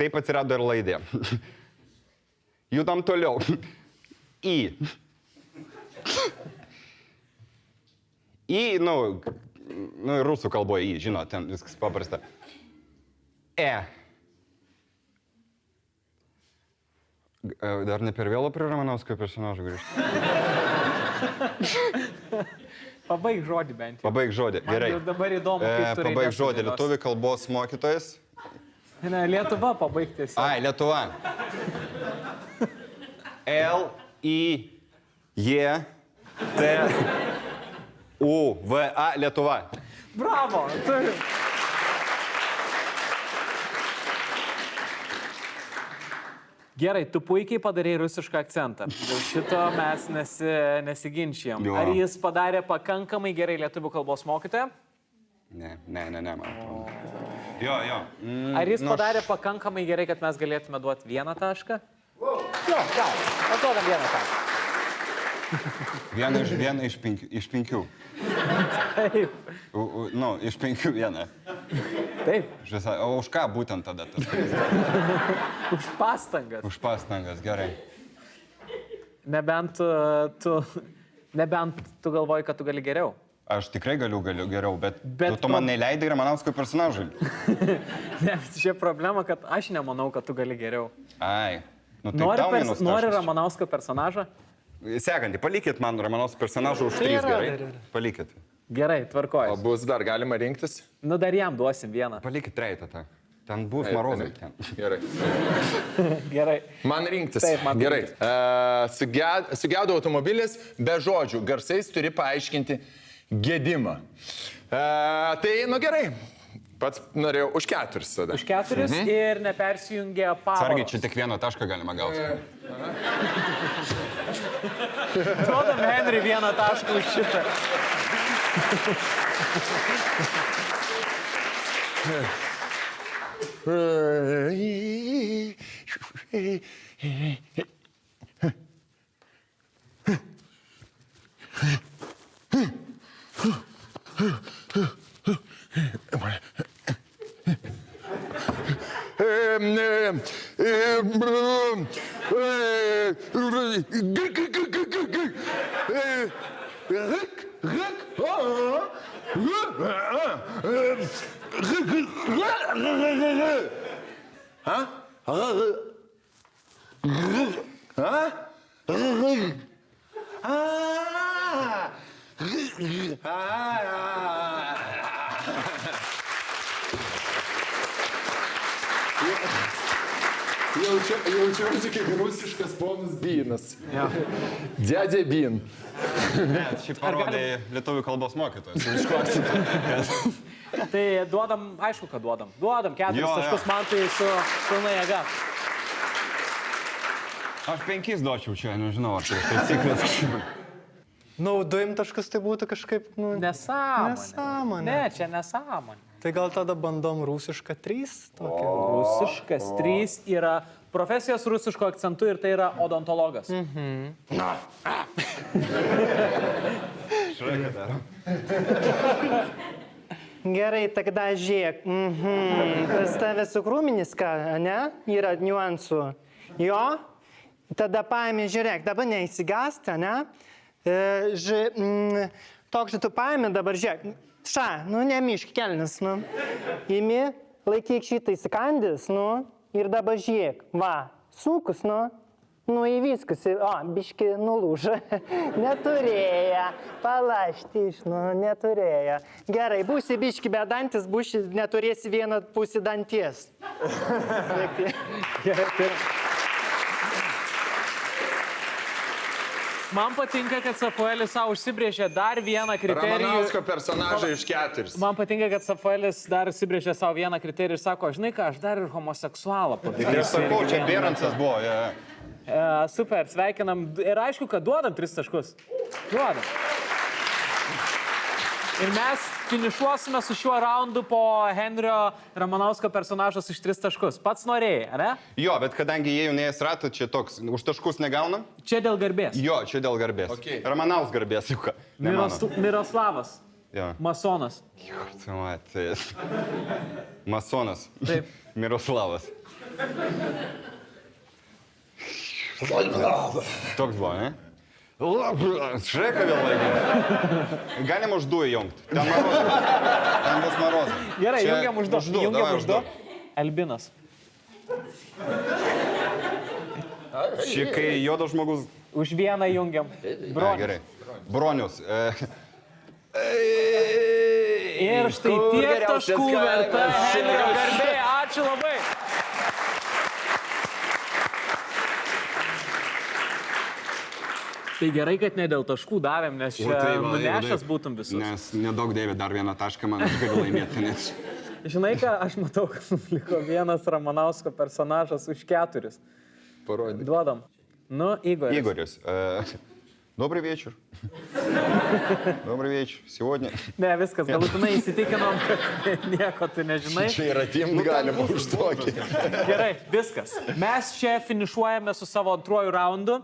Taip atsirado ir raidė. Judam toliau. I. I, rusų kalboje I, žinot, ten viskas paprasta. E. Dar ne per vėlo prie Ramanausko personažo grįžti. Pabaig žodį bent jau. Pabaig žodį, Man gerai. jau dabar įdomu, kaip tu Pabaig žodį, lietuvių kalbos mokytojas. Ne, Lietuva pabaigtis. Ai, Lietuva. L, I, J, T, U, V, A, Lietuva. Bravo! Turi. Gerai, tu puikiai padarei rusišką akcentą. Dėl šito mes nesiginčijam. Jo. Ar jis padarė pakankamai gerai lietuvių kalbos mokytoją? Ne, man atrodo. Jo. Ar jis padarė pakankamai gerai, kad mes galėtume duoti 1 tašką? Jo, gal. Duodam 1 tašką. Vieną iš 5. Taip. Iš 5 vieną. Taip. O už ką būtent tada tas? Už pastangas. Už pastangas, gerai. Nebent tu galvoji, kad tu gali geriau. Aš tikrai galiu geriau, bet tu to- man neleidai Ramanausko personažui. Ne, čia problema, kad aš nemanau, kad tu gali geriau. Ai. Nu, tai tau minus Nori taškas. Ramanausko personažą? Sekantį, palikit man Ramanausko personažą už 3, yra, gerai? dar yra. Palikit. Gerai, O tvarkoju. bus dar galima rinktis? Nu dar jam duosim 1. Palikit treitą tą. Ten bus marozai. Ten. Gerai. Gerai. Man rinktis. Taip, man Gerai. rinktis. Sugedo automobilis be žodžių. Garsais turi paaiškinti gedimą. Tai, gerai. Pats norėjau už 4 tada. Už 4 ir nepersijungia pavaros. Sargiai, čia tik 1 tašką galima gauti. Duodam Henry 1 tašką už šitą. Jaučiuosi kaip rusiškas ponas Bynas. Dėdė Byn. Šiaip parodė lietuvių kalbos mokytojas. Išklausyti. Tai duodam, aišku, kad duodam. Duodam 4 taškus man tai su pilna jėga. Aš 5 duočiau čia, nežinau, ar tai taisyklės kažkaip. Nu, 2 taškus tai būtų kažkaip, nu... Nesąmonė. Ne, čia nesąmonė. Tai gal tada bandom rusišką 3? Rusiškas 3 yra profesijos rusiško akcentu ir tai yra odontologas. Šraika dar. Gerai, tada žiūrėk. Pas tavę sukrūminis, ką, ne? Yra niuansų. Jo? Tada paėmė, žiūrėk, dabar neįsigąsta, ne? Toks, tu paėmė dabar, žiūrėk. Nu, nemišk kelnis, nu. Imi, laikyk šitą įsikandis, nu. Ir dabar žiūrėk. Va, sunkus, nu. Nu, į viskus. O, biški nulūža. Neturėja. Palašti iš, nu, neturėja. Gerai, būsi biški bedantis, būsi neturėsi vieną pusį danties. Gerai. Man patinka, kad Safuelis savo užsibrėžė dar vieną kriterijų. Ramanausko personažai iš 4. Man patinka, kad Safuelis dar užsibrėžė savo vieną kriterijų ir sako, žinai ką, aš dar ir homoseksualą padarysiu. Ir sakau, čia Bėrancas buvo. Super, sveikinam. Ir aišku, kad duodam 3 taškus. Duodam. Ir mes finišuosime su šiuo raundu po Henrio Ramanausko personažas iš 3 taškus. Pats norėjai, ne? Jo, bet kadangi jie jau neės ratą, čia toks, už taškus negaunam. Čia dėl garbės. Jo, čia dėl garbės. Okay. Ramanaus garbės, juk. Miroslavas. Jo. Masonas. Tai Masonas. Taip. Miroslavas. Toks buvo, ne? Šreka vėl laimė. Galim už 2 įjungti. Ten marozas. Ten bus marozas. Gerai, Čia jungiam už 2. Jungiam už 2. Albinas. Šikai juodas žmogus. Už 1 jungiam. Bronius. Gerai. Bronius. Ir štai tiek taškų verta Henrio garbė. Ačiū labai. Tai gerai, kad ne dėl taškų davėm, nes čia nunešęs būtum visus. Nes nedaug dėvė dar vieną tašką, man aš galiu laimėti. Nes... Žinai ką, aš matau, kad liko vienas Ramanausko personažas už 4. Parodė. Duodam. Nu, Igoris. Igoris. Добрый вечер. Добрый вечер. Сегодня... Ne, viskas, galutinai įsitikinom, kad nieko tu nežinai. Čia yra timt galima už tokį. Gerai, viskas. Mes čia finišuojame su savo antruoju raundu.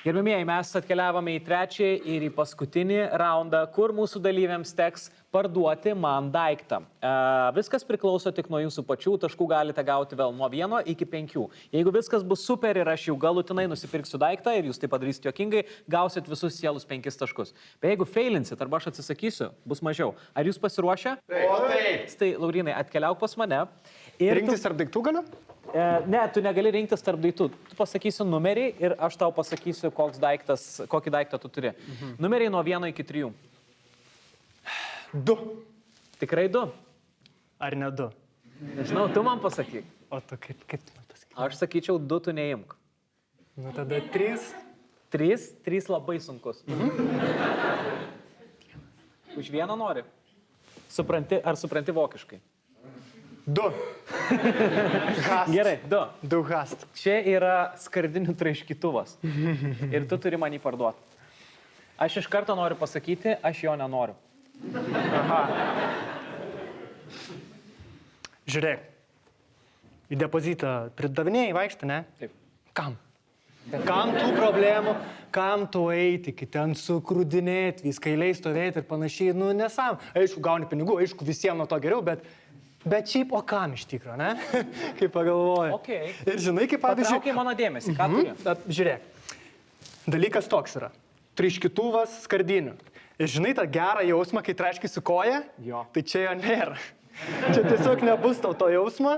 Gerbėmieji, mes atkeliavome į 3 ir į paskutinį raundą, kur mūsų dalyviams teks parduoti man daiktą. Viskas priklauso tik nuo jūsų pačių, taškų galite gauti vėl nuo 1 iki 5. Jeigu viskas bus super ir aš jau galutinai nusipirksiu daiktą ir jūs tai padarysite juokingai, gausit visus sielus 5 taškus. Bet jeigu feilinsit arba aš atsisakysiu, bus mažiau. Ar jūs pasiruošę? Taip. Tai, Laurinai, atkeliauk pas mane. Rinktis tarp daiktų galiu? Ne, tu negali rinktis tarp daiktų. Tu pasakysi numerį ir aš tau pasakysiu, kokį daiktą tu turi. Numeriai nuo 1 iki 3. 2. Tikrai 2? Ar ne 2? Nežinau, tu man pasakyk. O tu kaip tu man pasakyk? Aš sakyčiau, 2 tu neimk. Nu tada 3. 3 labai sunkus. Už 1 nori? Ar supranti vokiškai? 2. Gerai, 2. 2 hast. Čia yra skardinių traiškytuvas. Ir tu turi man jį parduoti. Aš iš karto noriu pasakyti, aš jo nenoriu. Aha. Žiūrėk. Į depozitą pridavinėjai vaikštą, ne? Taip. Kam? Kam tų problemų? Kam tu eiti, ten sukrūdinėti, viską eiliai stovėti ir panašiai? Nu, nesam. Aišku, gauni pinigų, aišku, visiems nuo to geriau, bet šiaip, o kam iš tikro, ne? Kaip pagalvoju. Okay. Ir žinai, kaip pavyzdžiui... Patraukiai mano dėmesį, ką turi? Žiūrėk. dalykas toks yra. Traiškytuvas skardinių. Ir žinai tą gerą jausmą, kai traiškysi koją? Jo. Tai čia jo nėra. Čia tiesiog nebus tau to jausmo.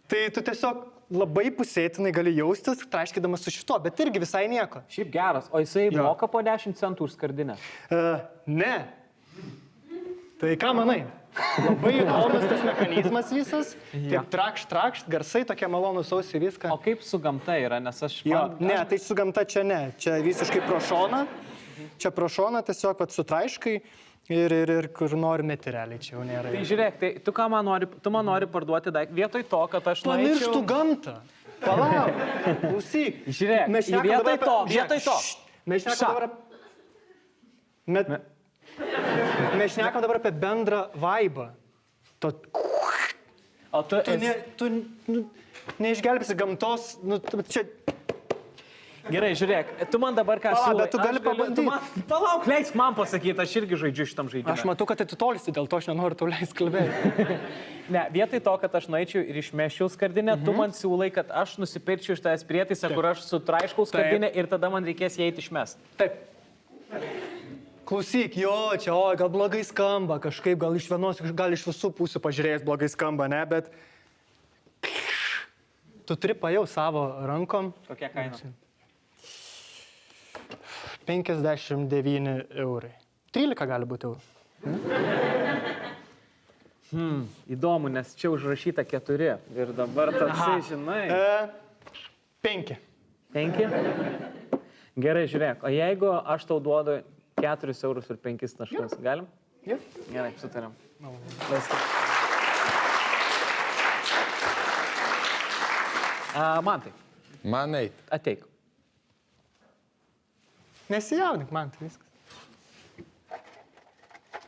Tai tu tiesiog labai pusėtinai gali jaustis, traiškydamas su šito, bet irgi visai nieko. Šiaip geras, o jisai Jo. moka po 10 centų už skardinę. Ne. Tai ką manai? Labai įdomus tas mechanizmas visas. Taip trakšt, garsai tokie malonūs ausiai viską. O kaip su gamta yra, nes aš... Jo, ne, tai su gamta čia ne. Čia visiškai pro šoną. Čia pro šoną tiesiog pat sutraiškai ir kur nori meti realiai, čia jau nėra. Tai žiūrėk, tai tu man nori parduoti daiktą. Vietoj to, kad aš Pamirštų gamtą. Palauk, klausyk. Žiūrėk, Mes šnekam vietoj dabar to, apie- vietoj to. Mes šnekam dabar apie bendrą vaibą. O tu Tu neišgelbėsi gamtos, čia... Gerai, žiūrėk, tu man dabar ką Pala, siūlai. bet tu gali Aš galiu- pabandyt. tu man- Palauk, leisk man pasakyti, aš irgi žaidžiu šitam žaidimui. Aš matau, kad atitolsti, dėl to aš nenoriu tau leisti kalbėti. Ne, vietoj to, kad aš nueičiau ir išmeščiau skardinę, tu man siūlai, kad aš nusipirčiau iš tavęs prietaisą, kur aš sutraiškau skardinę ir tada man reikės ją išmest. Taip. Klausyk, jo, čia, gal blogai skamba, kažkaip, gal iš vienos, gal iš visų pusių pažiūrėjęs blogai skamba, ne, bet... Tu turi pajau savo rankom. Kokia kaina? 59 eurai. 13 gali būti eurų. Įdomu, nes čia užrašyta 4 ir dabar toksai, žinai. 5. 5? Gerai, žiūrėk, o jeigu aš tau duodu 4 eurus ir 5 taškus, galim? Jo. Gerai, sutariam. Man tai, Man eit. ateik. Nesijaudink, man tai viskas.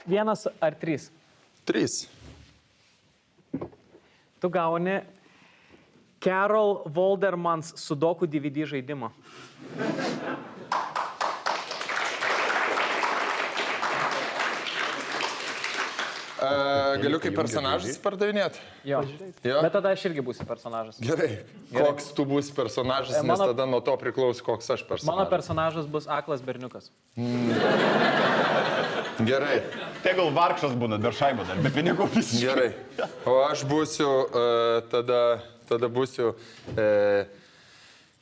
1 ar 3? 3. Tu gauni Carol Voldermans Sudoku DVD žaidimą. Galiu kaip personažas pardavinėti? Jo. Jo. Bet tada aš irgi būsiu personažas. Gerai. Koks tu būsi personažas, nes Mano- tada nuo to priklauso, koks aš Mano personažas. personažas bus aklas berniukas. Gerai, Tegul vargšas būna, dar šaibą, dar be pinigų visiškai. gerai. O aš būsiu, tada būsiu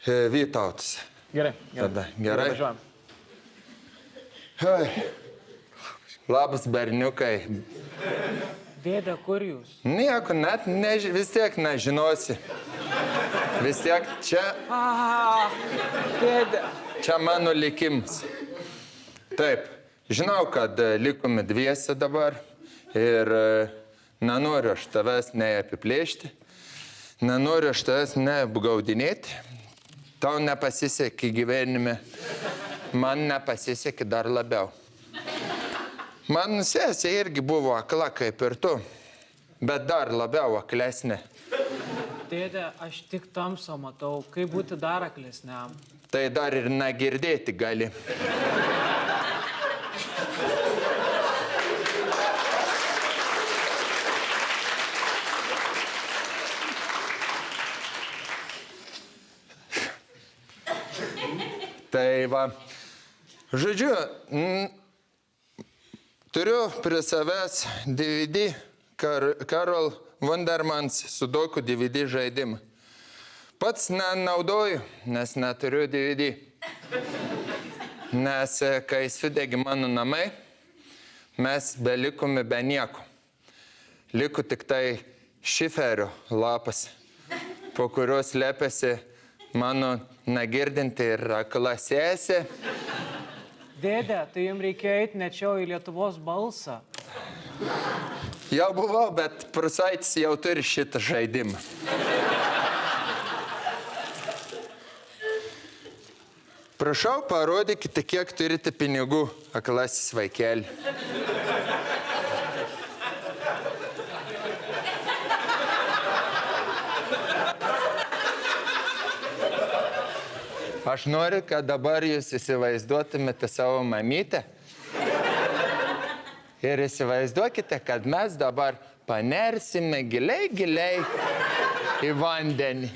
Vytautas. Gerai. Tada, gerai. Važiuojam. Oi. Labas berniukai. Dėdė, kur jūs? Nieko, net vis tiek nežinosi. Vis tiek Dėdė. čia mano likimas. Taip, žinau, kad likome dviese dabar ir nenoriu aš tavęs neapiplėšti, nenoriu aš tavęs neapgaudinėti. Tau nepasisekė gyvenime, man nepasisekė dar labiau. Man sesė irgi buvo akla kaip ir tu, bet dar labiau aklesnė. Dėdė, aš tik tamsą matau, kaip būti dar aklesniam. Tai dar ir negirdėti gali. Tai va, žodžiu, turiu prie savęs DVD Carol Wondermans Sudoku DVD žaidimą. Pats nenaudoju, nes neturiu DVD. Nes kai sudegė mano namai, mes belikome be nieko. Liko tik tai šiferio lapas, po kurios lepiasi mano negirdinti ir akla sesė. Dėdė, tai jums reikėjo eiti nečiau į Lietuvos balsą. Jau buvau, bet prusaitis jau turi šitą žaidimą. Prašau, parodykite, kiek turite pinigų, aklasis vaikeli. Aš noriu, kad dabar jūs įsivaizduotumėte savo mamytę. Ir įsivaizduokite, kad mes dabar panersime giliai į vandenį.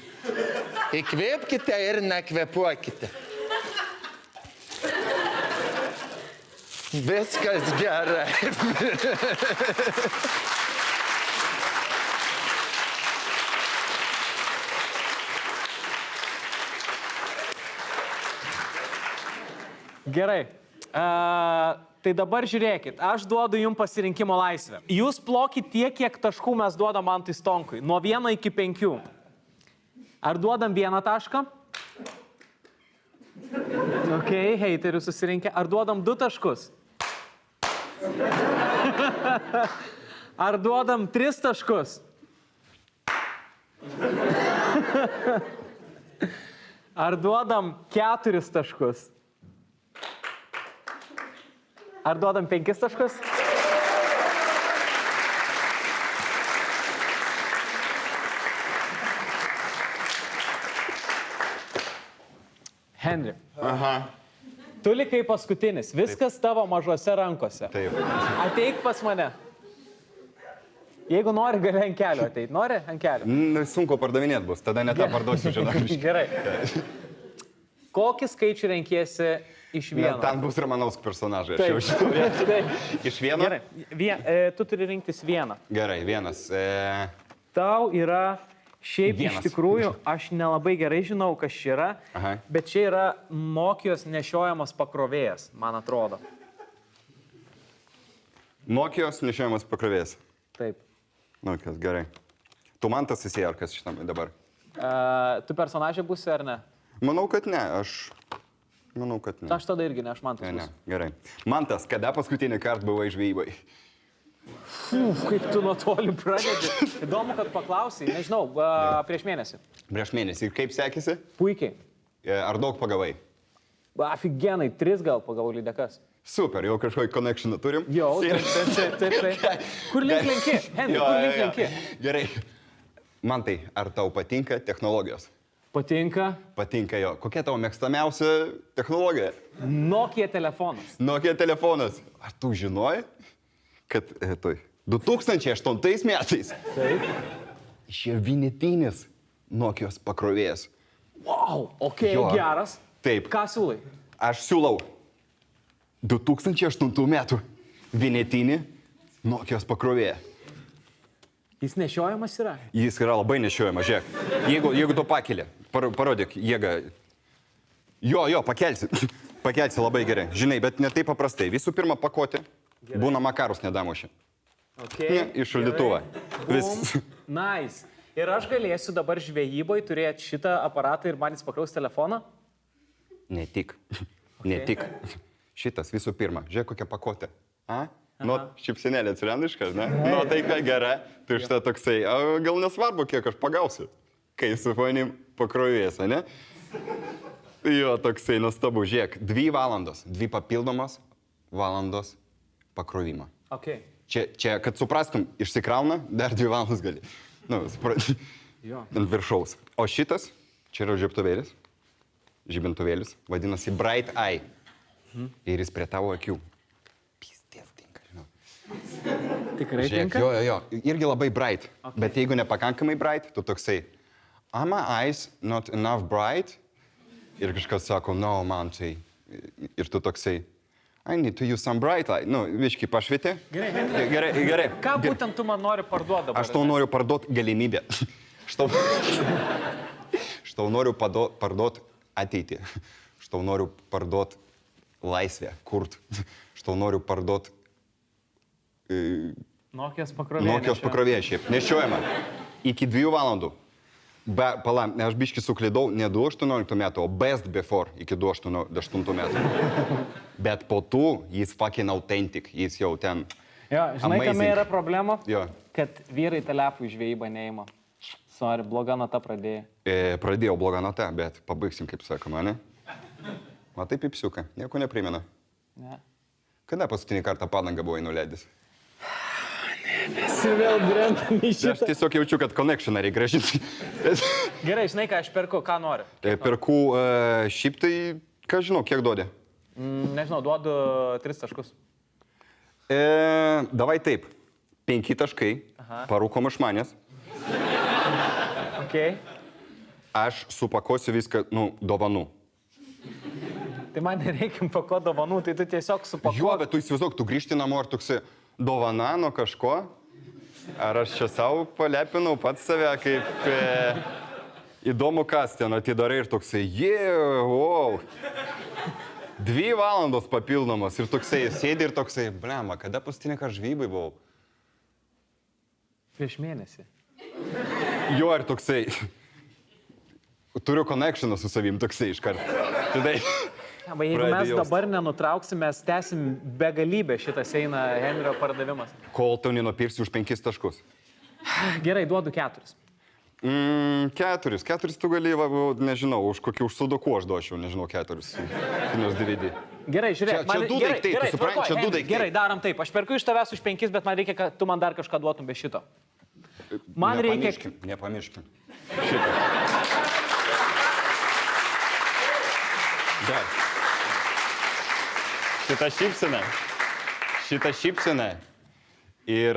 Įkvėpkite ir nekvėpuokite. Viskas gerai. Gerai. Tai dabar žiūrėkit, aš duodu jums pasirinkimo laisvę. Jūs plokit tiek, kiek taškų mes duodam Mantui Stonkui. Nuo 1 iki 5. Ar duodam 1 tašką? Ok, heiterių susirinkę. Ar duodam 2 taškus? Ar duodam 3 taškus? Ar duodam 4 taškus? Ar duodam 5 taškus? Henry. Aha. Tu likai paskutinis. Viskas tavo mažose rankose. Taip. Ateik pas mane. Jeigu nori, gali ant kelio ateiti. Nori ant kelio? Sunku pardavinėti bus, tada ne tą parduosiu, žinau. Gerai. Kokį skaičių renkiesi iš vieno? Ten bus Romanovskio personažai, aš jau žinau. Taip. Iš vieno? Gerai. Tu turi rinktis vieną. Gerai, vienas. Tau yra šiaip Vienas. iš tikrųjų, aš nelabai gerai žinau, kas čia yra, Aha. bet čia yra Nokijos nešiojamas pakrovėjas, man atrodo. Nokijos nešiojamas pakrovėjas. Taip. Nokijos, gerai. Tu man tas įsėjai, ar kas šitam dabar? Tu personažė būsi ar ne? Manau, kad ne, Manau, kad ne. Aš tada irgi ne, aš man tas Ne, būsiu. gerai. Mantas, kada paskutinį kartą buvai žvejybai? Kaip tu nuo toli pradedi. Įdomu, kad paklausai, nežinau, prieš mėnesį. Prieš mėnesį. Ir kaip sekėsi? Puikiai. Ar daug pagavai? Afigenai, 3 gal pagavau lydekas. Super, jau kažkokį connectioną turim. Jau, Ir- taip. Kur link lenki? Henry, Jo, kur jo, link jo. lenki? Gerai. Mantai, ar tau patinka technologijos? Patinka Patinka jo. Kokia tavo mėgstamiausia technologija? Nokia telefonas. Nokia telefonas. Ar tu žinojai, kad 2008 metais Taip. išėjo vienetinis Nokijos pakrovėjas? Wow, ok, Jo. geras. Taip. Ką siūlai? Aš siūlau 2008 metų vienetinį Nokijos pakrovėją. Jis nešiojamas yra. Jis yra labai nešiojamas, žiūrėk. Jeigu tu pakeli, parodyk jėgą. Jo, pakelsi. Pakelsi labai gerai. Žinai, bet ne taip paprastai. Visų pirma, pakoti. Būna makarus nedamuši. Okay. Iš šaldytuvo. Vis. Nice. Ir aš galėsiu dabar žvejyboj turėti šitą aparatą ir man jis pakraus telefoną? Ne tik. Ne tik. Šitas visų pirma. Žiūrėk, kokia pakotė. Nu, šipsinėlė atsiranda iškart, ne? Nu, tai ką gera. Tai šitą toksai, gal nesvarbu, kiek aš pagausiu. Kai su manim pakrovės, ne? Jo, toksai nuostabu. Žiūrėk, 2 valandos. 2 papildomos valandos pakrovimo. Ok. Čia, kad suprastum, išsikrauna, dar 2 valandas gali. Nu, Jo. ant viršaus. O šitas, čia yra žibintuvėlis, vadinasi Bright Eye. Ir jis prie tavo akių. Pistės tinka, žinau. Tikrai Žiūrėk, tinka? jo. Irgi labai bright. Okay. Bet jeigu nepakankamai bright, tu toksai, are my eyes not enough bright? Ir kažkas sako, no, man tai. Ir tu toksai, I need to use some bright eye. Nu, viškai pašvietė. Gerai. Ką būtent tu man nori parduoti dabar? Aš tau noriu parduoti galimybę. Aš tau noriu parduoti ateitį. Aš tau noriu parduoti laisvę, kurt. Aš tau noriu parduoti Nokijos pakrovėjas. Nokijos pakrovėją šiaip. Nešiojama. Iki 2 valandų. Pala, aš biškai suklydau, ne 2018 metų, o best before iki 2008 metų. Bet po tų jis fucking authentic, jis jau ten. Jo, žinai, kame amazing. yra problema? Jo. Kad vyrai telefų į žvejybą neima. Sorry, bloga nata pradėjai. Pradėjau blogą notą, bet pabaigsim, kaip sakoma, ne? Matai, pipsiuką, nieko neprimena. Ne. Kada paskutinį kartą padangą buvai nuleidęs? Esi vėl brendami Aš šitą. tiesiog jaučiu, kad connectioną reikia gražinti. Gerai, žinai, ką aš perku, ką nori. Perku šiaip tai, ką žinau, kiek duodi? Nežinau, duodu 3 taškus. Davai taip, 5 taškai, parūkom iš manęs. Ok. Aš supakosiu viską, dovanų. Tai man nereikia pakuoti dovanų, tai tu tiesiog Jo, supakuoji. bet tu įsivaizduok, tu grįžti namo ir toksai dovana nuo kažko. Ar aš čia savo palepinau pats save, kaip įdomu, kas ten atidarai ir toksai, wow. 2 valandos papildomos ir toksai, sėdi ir toksai, blema, kada paskutinį kartą žvybai buvau? Prieš mėnesį. Jo, ir toksai, turiu connectioną su savim, toksai iškart. Tada... Arba jeigu mes dabar nenutrauksim, mes tęsim begalybę šitas eina Henrio pardavimas. Kol tu nenupirksi už 5 taškus. Gerai, duodu 4. 4 tu gali, nežinau, už kokį užsudoku aš duočiau, nežinau, 4. Nors DVD. Gerai, žiūrėk. Čia du daiktai, tu supranti, čia 2 daiktai. Gerai, darom taip. Aš perku iš tavęs už 5, bet man reikia, kad tu man dar kažką duotum be šito. Man reikia... Nepamirškim. Šitą. Dar. Šitą šypseną. Ir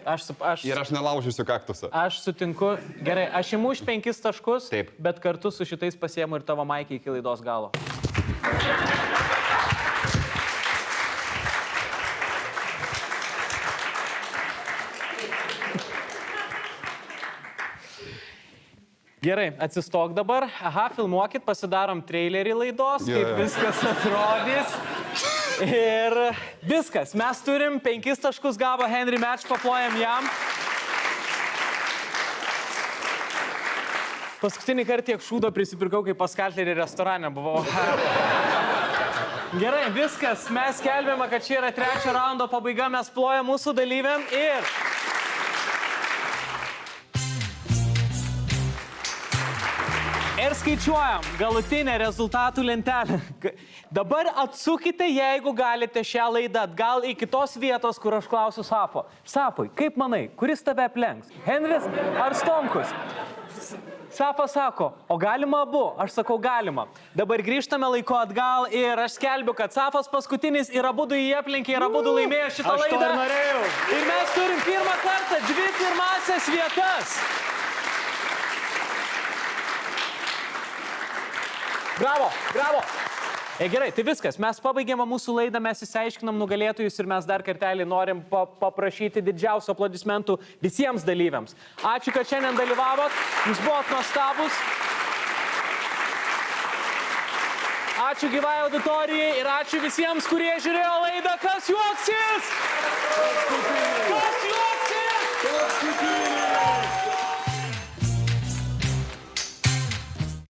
aš nelaužysiu kaktusą. Aš sutinku. Gerai, aš imu už 5 taškus, Taip. bet kartu su šitais pasiemu ir tavo Maikį iki laidos galo. Gerai, atsistok dabar. Aha, filmuokit, pasidarom trailerį laidos, kaip viskas atrodys. Ir viskas. Mes turim 5 taškus gavo Henry Match, paplojam jam. Paskutinį kartą tiek šūdo prisipirkau, kai pas Kalterį restorane buvau. Gerai, viskas. Mes skelbėme, kad čia yra 3 raundo pabaiga. Mes plojam mūsų dalyviam ir... Ir skaičiuojam galutinę rezultatų lentelę. Dabar atsukite, jeigu galite šią laidą atgal į kitos vietos, kur aš klausiu Safo. Safai, kaip manai, kuris tave aplenks? Henris ar Stomkus? Safa sako, o galima abu? Aš sakau, galima. Dabar grįžtame laiko atgal ir aš skelbiu, kad Safas paskutinis ir abudu jį aplenkė ir abudu laimėjo šitą laidą. Aš to ir norėjau. Ir mes turim pirmą kartą 2 pirmąsias vietas. Bravo, bravo. Gerai, tai viskas. Mes pabaigėme mūsų laidą, mes įsiaiškinam nugalėtojus ir mes dar kartelį norim paprašyti didžiausių aplodismentų visiems dalyviams. Ačiū, kad šiandien dalyvavot. Jūs buvot nuostabus. Ačiū gyvai auditorijai ir ačiū visiems, kurie žiūrėjo laidą Kas juoksis? Kas juoksis?